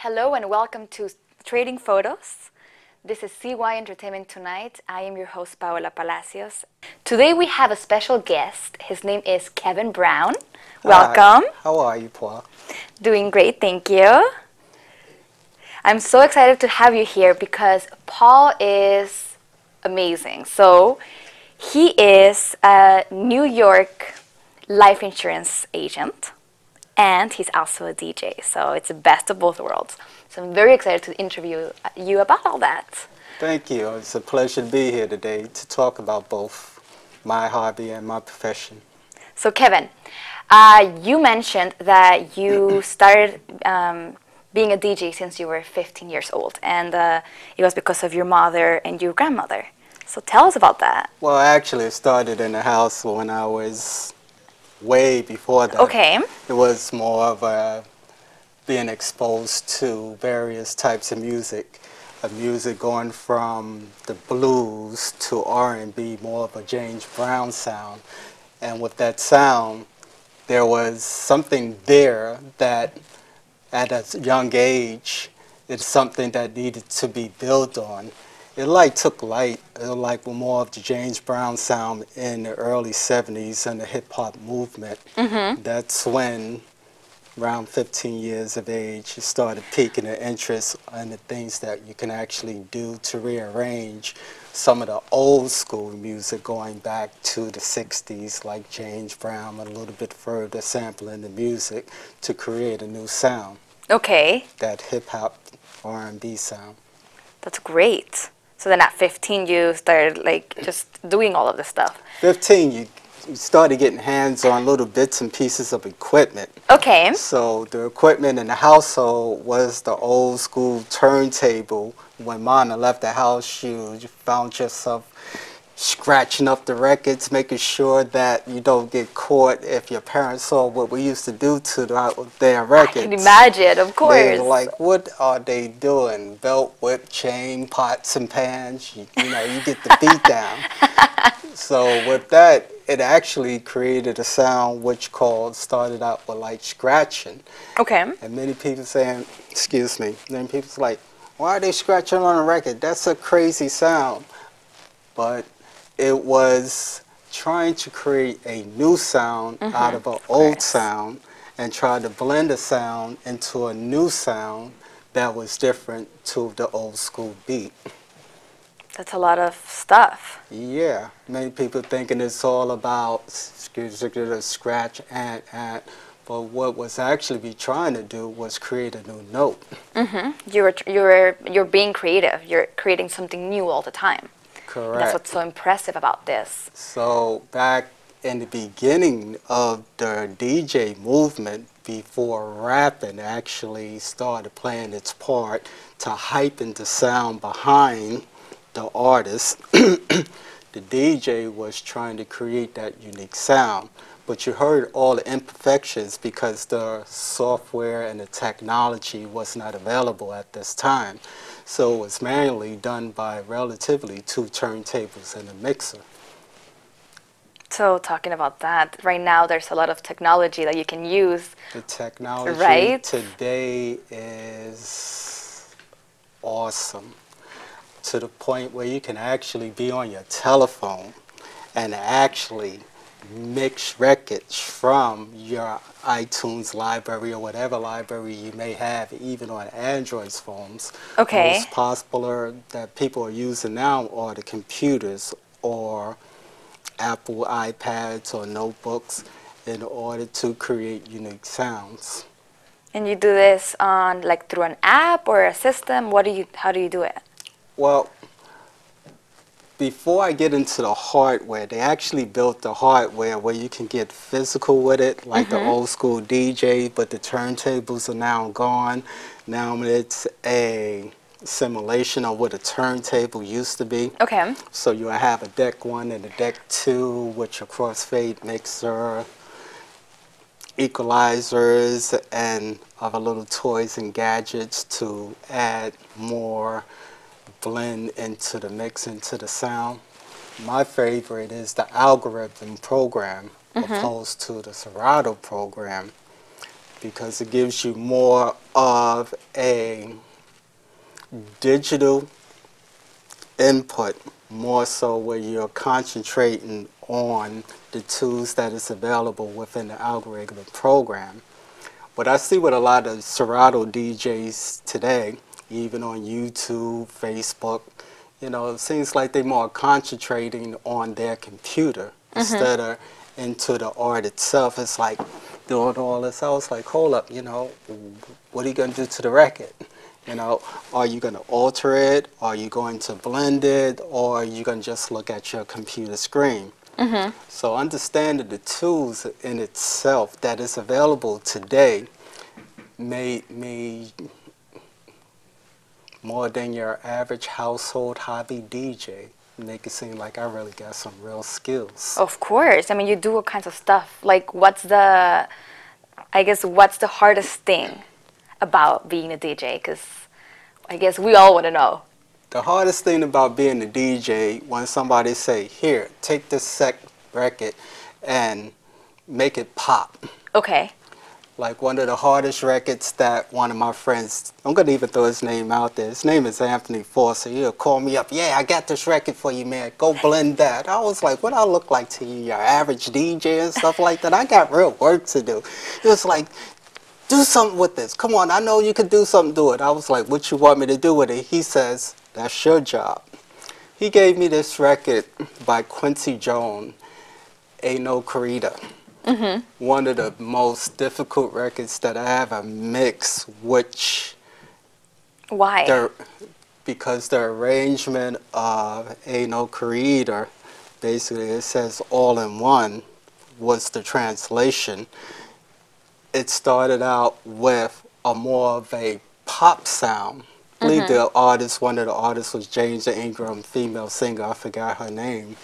Hello and welcome to Trading Photos. This is CY Entertainment Tonight. I am your host, Paola Palacios. Today we have a special guest. His name is Kevin Brown. Welcome. Hi. How are you, Paul? Doing great, thank you. I'm so excited to have you here because Paul is amazing. So he is a New York life insurance agent. And he's also a DJ, so it's the best of both worlds. So I'm very excited to interview you about all that. Thank you. It's a pleasure to be here today to talk about both my hobby and my profession. So Kevin, you mentioned that you started being a DJ since you were 15 years old, and it was because of your mother and your grandmother. So tell us about that. Well, actually, it started in the house when I was way before that. Okay. It was more of being exposed to various types of music going from the blues to R&B, more of a James Brown sound. And with that sound, there was something there that at a young age, it's something that needed to be built on. It took light. It was more of the James Brown sound in the early 70s and the hip hop movement. Mm-hmm. That's when, around 15 years of age, you started piquing the interest in the things that you can actually do to rearrange some of the old school music going back to the 60s, like James Brown, a little bit further sampling the music to create a new sound. Okay. That hip hop R&B sound. That's great. So then at 15 you started just doing all of this stuff. 15, you started getting hands on little bits and pieces of equipment. Okay. So the equipment in the household was the old school turntable. When Mama left the house, you found yourself scratching up the records, making sure that you don't get caught if your parents saw what we used to do to their records. I can imagine, of course. They were like, what are they doing? Belt, whip, chain, pots and pans. You get the beat down. So with that, it actually created a sound which started out with scratching. Okay. And many people saying, excuse me, then people's like, why are they scratching on a record? That's a crazy sound. But it was trying to create a new sound out of an old sound and try to blend a sound into a new sound that was different to the old school beat. That's a lot of stuff. Yeah, many people thinking it's all about scratch and but what was actually be trying to do was create a new note. You're being creative. You're creating something new all the time. Correct. And that's what's so impressive about this. So back in the beginning of the DJ movement, before rapping actually started playing its part to heighten the sound behind the artist, the DJ was trying to create that unique sound. But you heard all the imperfections because the software and the technology was not available at this time. So it was manually done by relatively 2 turntables and a mixer. So talking about that, right now there's a lot of technology that you can use. The technology today is awesome, to the point where you can actually be on your telephone and actually mix records from your iTunes library or whatever library you may have, even on Android phones. Okay. Most popular that people are using now are the computers or Apple iPads or notebooks in order to create unique sounds. And you do this on through an app or a system? How do you do it? Well, before I get into the hardware, they actually built the hardware where you can get physical with it, like the old school DJ, but the turntables are now gone. Now it's a simulation of what a turntable used to be. Okay. So you have a deck 1 and a deck 2, which are crossfade mixer, equalizers, and other little toys and gadgets to add more blend into the mix, into the sound. My favorite is the algorithm program opposed to the Serato program because it gives you more of a digital input, more so where you're concentrating on the tools that is available within the algorithm program. What I see with a lot of Serato DJs today, even on YouTube, Facebook, it seems like they're more concentrating on their computer instead of into the art itself. It's like doing all this. I was like, hold up, what are you going to do to the record? Are you going to alter it? Are you going to blend it? Or are you going to just look at your computer screen? So understanding the tools in itself that is available today may more than your average household hobby DJ make it seem like I really got some real skills. Of course. I mean, you do all kinds of stuff. Like, what's the hardest thing about being a DJ? Because I guess we all want to know. The hardest thing about being a DJ, when somebody say, here, take this record and make it pop. Okay. Like one of the hardest records that one of my friends, I'm going to even throw his name out there. His name is Anthony Forster. He'll call me up, yeah, I got this record for you, man. Go blend that. I was like, what I look like to you, your average DJ and stuff like that? I got real work to do. He was like, do something with this. Come on, I know you can do something, do it. I was like, what you want me to do with it? He says, that's your job. He gave me this record by Quincy Jones, Ain't No Corrida. One of the most difficult records that I ever mixed, which... Why? Because the arrangement of Ain't No Corrida, basically it says all in one, was the translation. It started out with a more of a pop sound. I believe one of the artists was James Ingram, female singer, I forgot her name.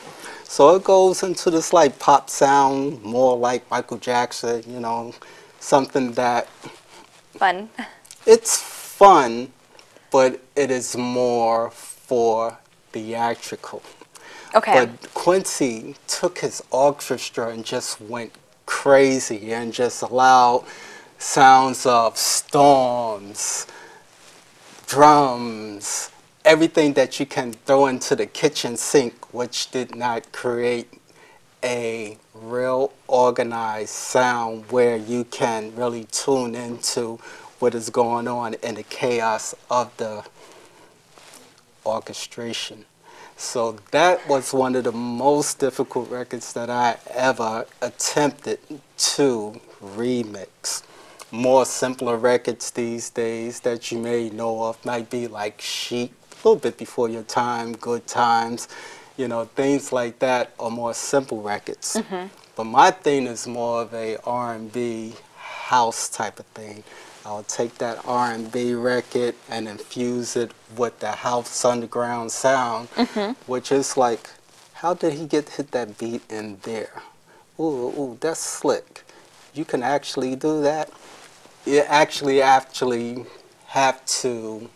So it goes into this like pop sound, more like Michael Jackson, something that... Fun. It's fun, but it is more for theatrical. Okay. But Quincy took his orchestra and just went crazy and just allowed sounds of storms, drums, everything that you can throw into the kitchen sink, which did not create a real organized sound where you can really tune into what is going on in the chaos of the orchestration. So that was one of the most difficult records that I ever attempted to remix. More simpler records these days that you may know of might be like Chic, a little bit before your time, Good Times, things like that are more simple records. But my thing is more of a R&B house type of thing. I'll take that R&B record and infuse it with the house underground sound, which is like, how did he hit that beat in there? Ooh, that's slick. You can actually do that. You actually have to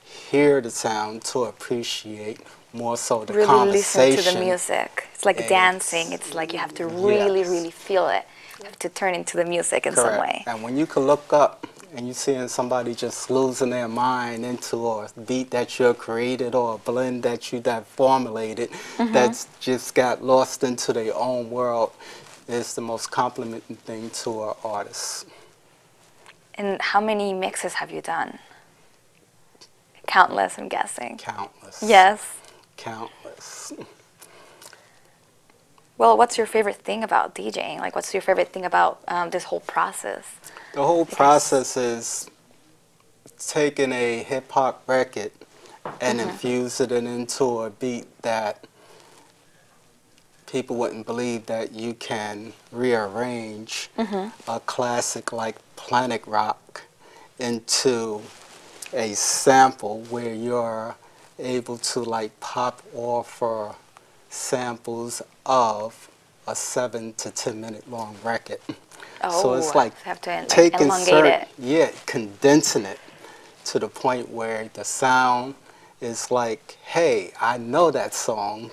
hear the sound to appreciate more so the really conversation. Listen to the music. It's like dancing. It's like you have to really feel it. You have to turn into the music in some way. And when you can look up and you're seeing somebody just losing their mind into a beat that you created or a blend that you formulated that's just got lost into their own world, is the most complimenting thing to an artist. And how many mixes have you done? Countless, I'm guessing. Countless. Yes. Countless. Well, what's your favorite thing about DJing? Like, what's your favorite thing about this whole process? The whole process is taking a hip-hop record and infusing it into a beat that people wouldn't believe that you can rearrange a classic like Planet Rock into a sample where you're able to like pop off samples of a 7 to 10 minute long record. Oh, so it's like have to taking elongate it. Condensing it to the point where the sound is like, hey, I know that song,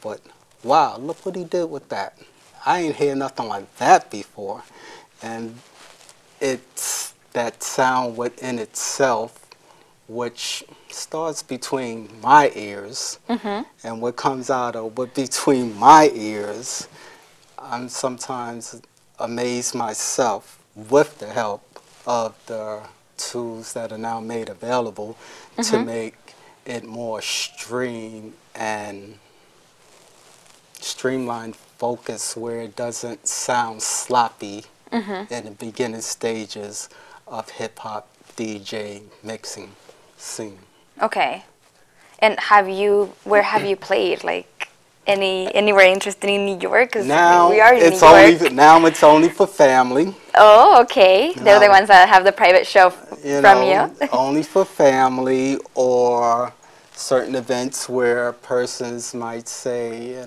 but wow, look what he did with that. I ain't heard nothing like that before. And it's that sound within itself, which starts between my ears, and what comes out of what between my ears, I'm sometimes amazed myself with the help of the tools that are now made available to make it more streamlined focus where it doesn't sound sloppy in the beginning stages of hip-hop DJ mixing scene. Okay. And where have you played? Like anywhere interesting in New York? Because Now we are in it's New York. it's only for family. Oh, okay. They're the Now, ones that have the private show from you. only for family or certain events where persons might say,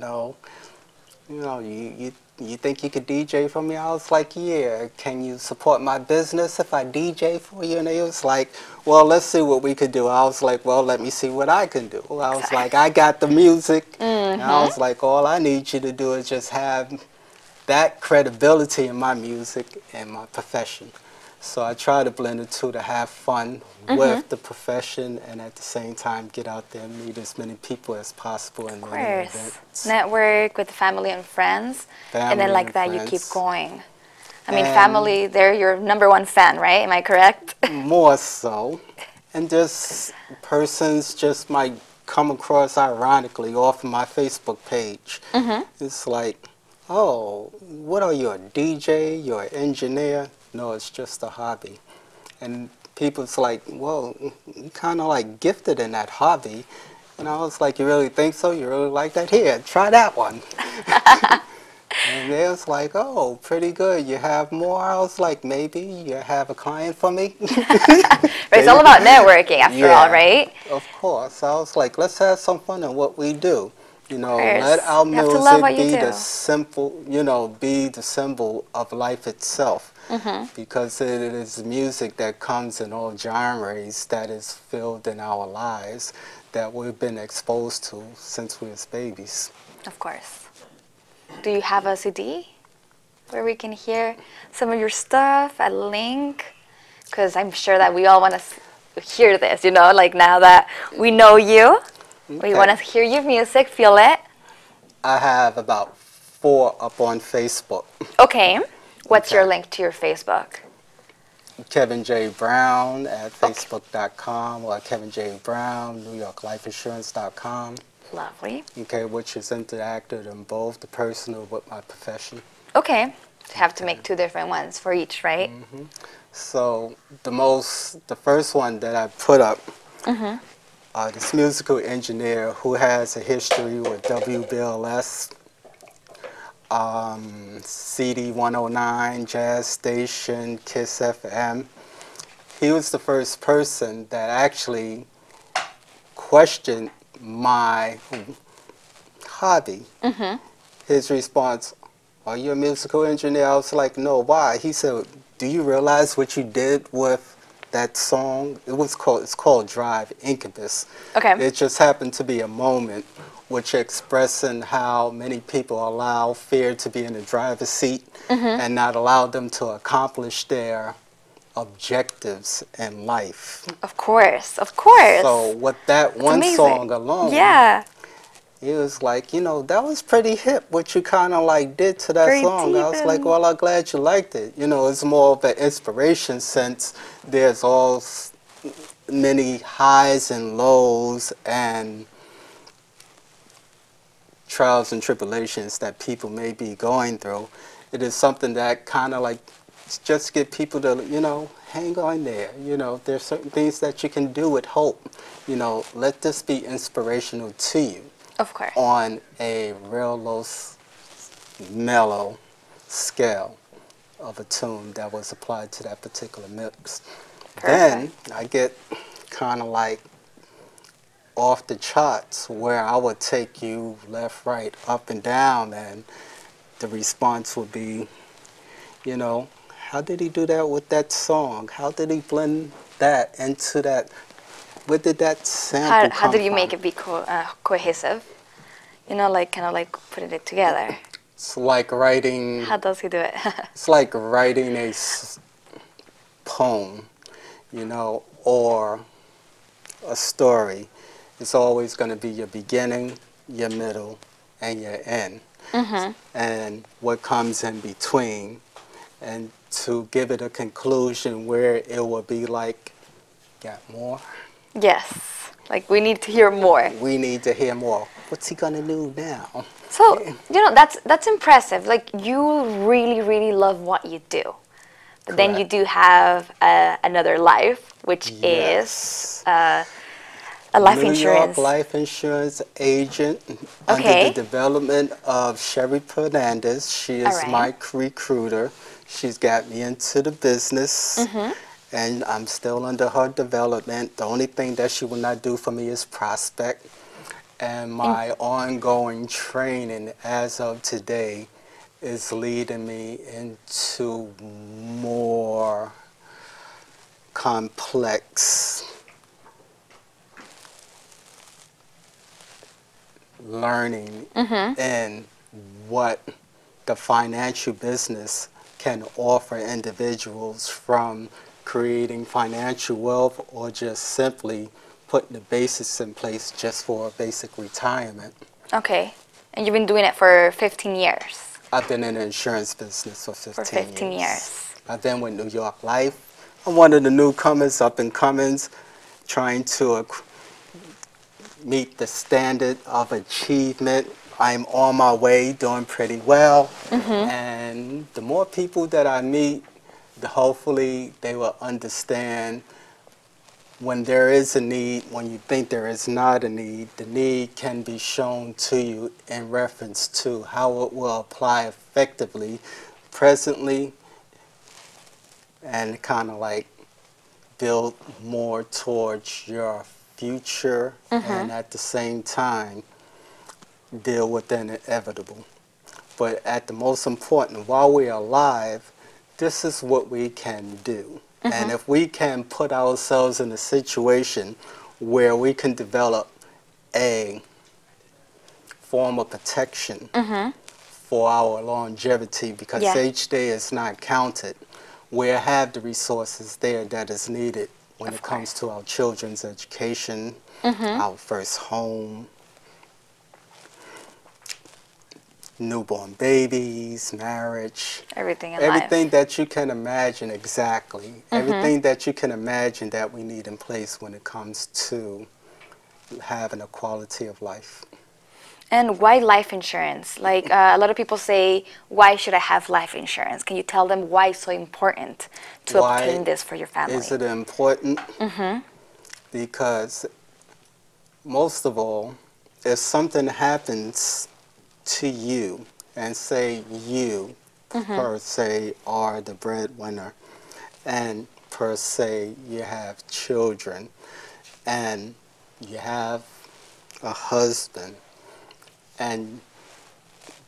you think you could DJ for me? I was like, yeah. Can you support my business if I DJ for you? And they was like, well, let's see what we could do. I was like, well, let me see what I can do. I was like, I got the music. And I was like, all I need you to do is just have that credibility in my music and my profession. So I try to blend the two to have fun with the profession and at the same time get out there and meet as many people as possible in many events. Network with family and friends. And then like that you keep going. I mean, And family, they're your #1 fan, right? Am I correct? More so. And just persons just might come across ironically off of my Facebook page. It's like, oh, what are you, a DJ? You're an engineer? No, it's just a hobby. And people's like, well, you kind of like gifted in that hobby. And I was like, you really think so? You really like that? Here, try that one. And they was like, oh, pretty good. You have more? I was like, maybe you have a client for me? It's all about networking after all, right? Of course. I was like, let's have some fun in what we do. Let Let our music be the simple, be the symbol of life itself. Because it is music that comes in all genres that is filled in our lives that we've been exposed to since we was babies. Of course. Do you have a CD where we can hear some of your stuff, a link? Because I'm sure that we all want to hear this, like now that we know you. We want to hear your music, feel it. I have about 4 up on Facebook. Okay. What's your link to your Facebook? Kevin J. Brown at facebook.com or Kevin J. Brown, NewYorkLifeInsurance.com. Lovely. Okay, which is interactive in both the personal with my profession. Okay. You have to make 2 different ones for each, right? So the first one that I put up, this musical engineer who has a history with WBLS, CD 109, Jazz Station, Kiss FM. He was the first person that actually questioned my hobby. His response, are you a musical engineer? I was like, no, why? He said, do you realize what you did with that song? It's called Drive, Incubus. Okay. It just happened to be a moment which expressing how many people allow fear to be in the driver's seat and not allow them to accomplish their objectives in life. Of course, of course. So with that one song alone, it was like, that was pretty hip what you kind of like did to that song. I was like, well, I'm glad you liked it. It's more of an inspiration since there's all many highs and lows and trials and tribulations that people may be going through. It is something that kind of like just get people to, hang on there. There's certain things that you can do with hope. Let this be inspirational to you. Of course. On a real low, mellow scale of a tune that was applied to that particular mix. Perfect. Then I get kind of like off the charts where I would take you left, right, up and down, and the response would be, how did he do that with that song? How did he blend that into that? Where did that sample How did you come make from? it be cohesive? Kind of like putting it together. It's like writing. How does he do it? It's like writing a poem, you know, or a story, it's always going to be your beginning, your middle, and your end. And what comes in between. And to give it a conclusion where it will be like, got more? Yes. Like we need to hear more. We need to hear more. What's he going to do now? So, that's impressive. Like you really, really love what you do. But then you Correct. do have another life, which is Yes. a life New York insurance. life insurance agent under the Okay. development of Sherry Fernandez. She All is right. my recruiter. She's got me into the business, and I'm still under her development. The only thing that she will not do for me is prospect. And my ongoing training as of today is leading me into more complex learning in what the financial business can offer individuals, from creating financial wealth or just simply putting the basis in place just for a basic retirement. Okay. And you've been doing it for 15 years. I've been in the insurance business for For 15 15 years. years. I've been with New York Life. I'm one of the newcomers, up and comings, trying to meet the standard of achievement. I'm on my way, doing pretty well. And the more people that I meet, hopefully they will understand when there is a need, when you think there is not a need, the need can be shown to you in reference to how it will apply effectively presently, and kind of like build more towards your future, and at the same time deal with the inevitable. But at the most important, while we're alive, this is what we can do. And if we can put ourselves in a situation where we can develop a form of protection for our longevity, because Yeah. each day is not counted, we have the resources there that is needed when it comes to our children's education, our first home, newborn babies, marriage, Everything in everything life. that you can imagine, exactly. Everything that you can imagine that we need in place when it comes to having a quality of life. And why life insurance? Like a lot of people say, why should I have life insurance? Can you tell them why it's so important to obtain Why this for your family? is it important? Because most of all, if something happens to you, and say you per se are the breadwinner, and per se you have children, and you have a husband, and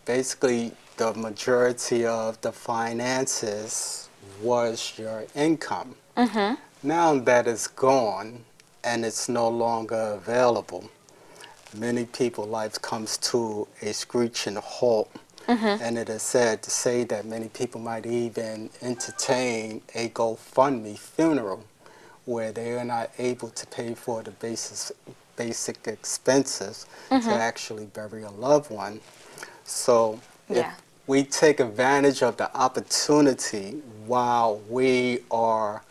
basically the majority of the finances was your income. Now that is gone and it's no longer available, many people's life comes to a screeching halt. And it is sad to say that many people might even entertain a GoFundMe funeral where they are not able to pay for the basic expenses to actually bury a loved one. So if Yeah. we take advantage of the opportunity while we are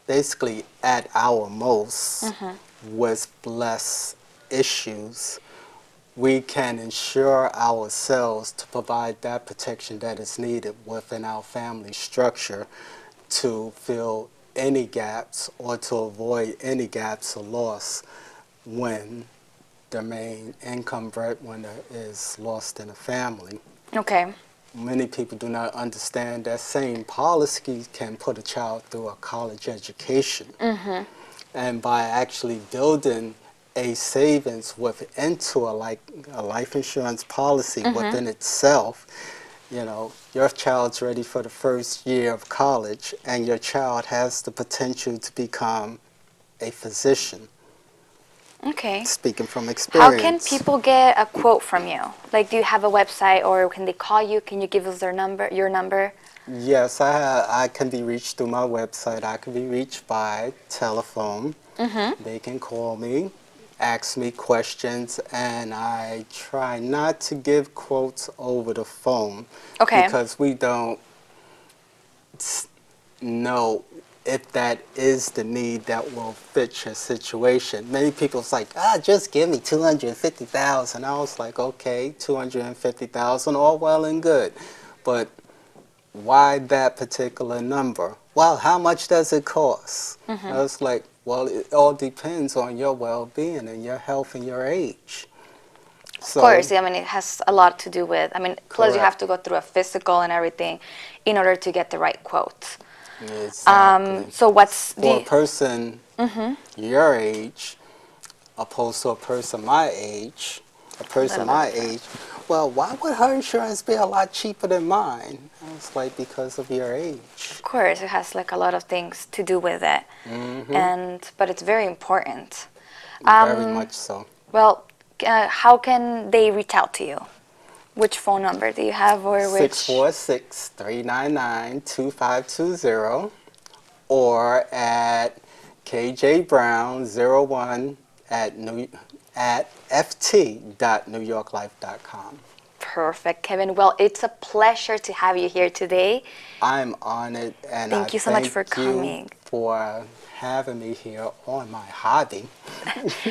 basically at our most with less issues, we can ensure ourselves to provide that protection that is needed within our family structure to fill any gaps or to avoid any gaps or loss when the main income breadwinner is lost in a family. Okay. Many people do not understand that same policy can put a child through a college education. And by actually building a savings into a life insurance policy within itself, you know, your child's ready for the first year of college, and your child has the potential to become a physician, Okay. speaking from How can experience. people get a quote from you? Like, do you have a website or can they call you? Can you give us your number? Yes, I can be reached through my website. I can be reached by telephone. They can call me, ask me questions, and I try not to give quotes over the phone Okay. because we don't know if that is the need that will fit your situation. Many people's like, just give me 250,000. I was like, okay, 250,000, all well and good, but why that particular number? Well, how much does it cost? I was like, well, it all depends on your well-being and your health and your age. Of So, course, I mean, it has a lot to do with, I mean, plus you have correct. to go through a physical and everything in order to get the right quote. Exactly. So what's For a the, person your age, opposed to a person my age, a little bit different. well, why would her insurance be a lot cheaper than mine? I was like, because of your age. Of course, it has like a lot of things to do with it. But it's very important. Very much so. Well, how can they reach out to you? Which phone number do you have or which? 646-399-2520 or at kjbrown01 at ft.newyorklife.com. Perfect, Kevin. Well, it's a pleasure to have you here today. I'm honored, and I Thank you so much thank for you coming. for having me here on my hobby.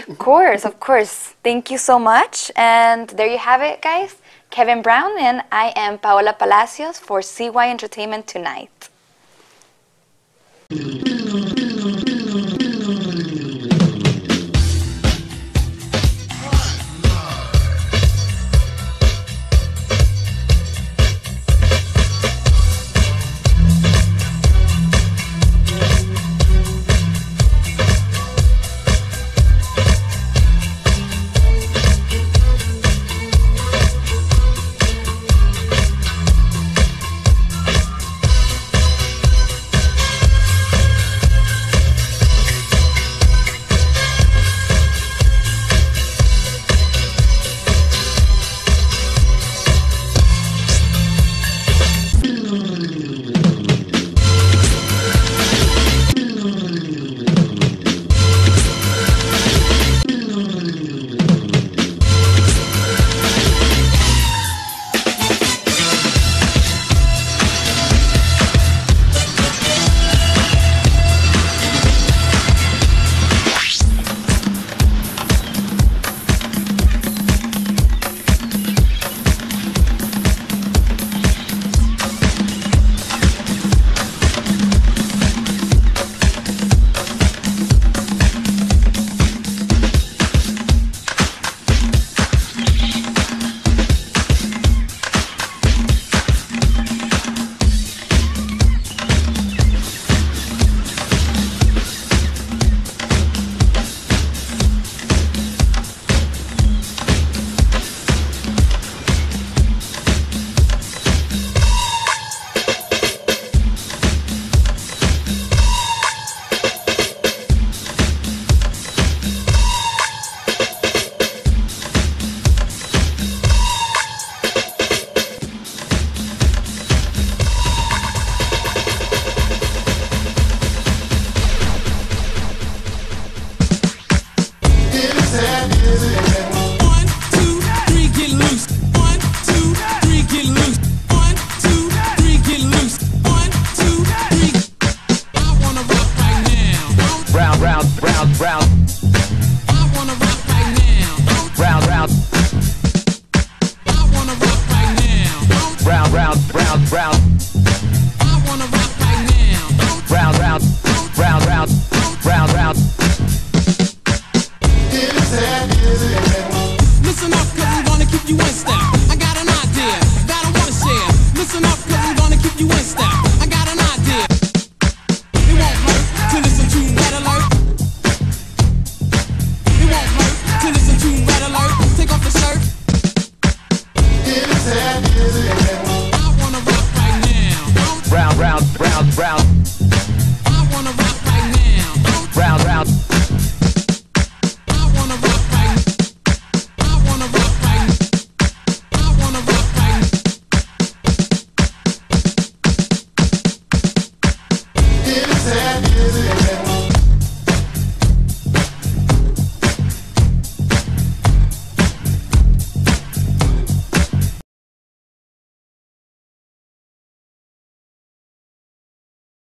Of course, of course. Thank you so much. And there you have it, guys. Kevin Brown, and I am Paola Palacios for CY Entertainment Tonight.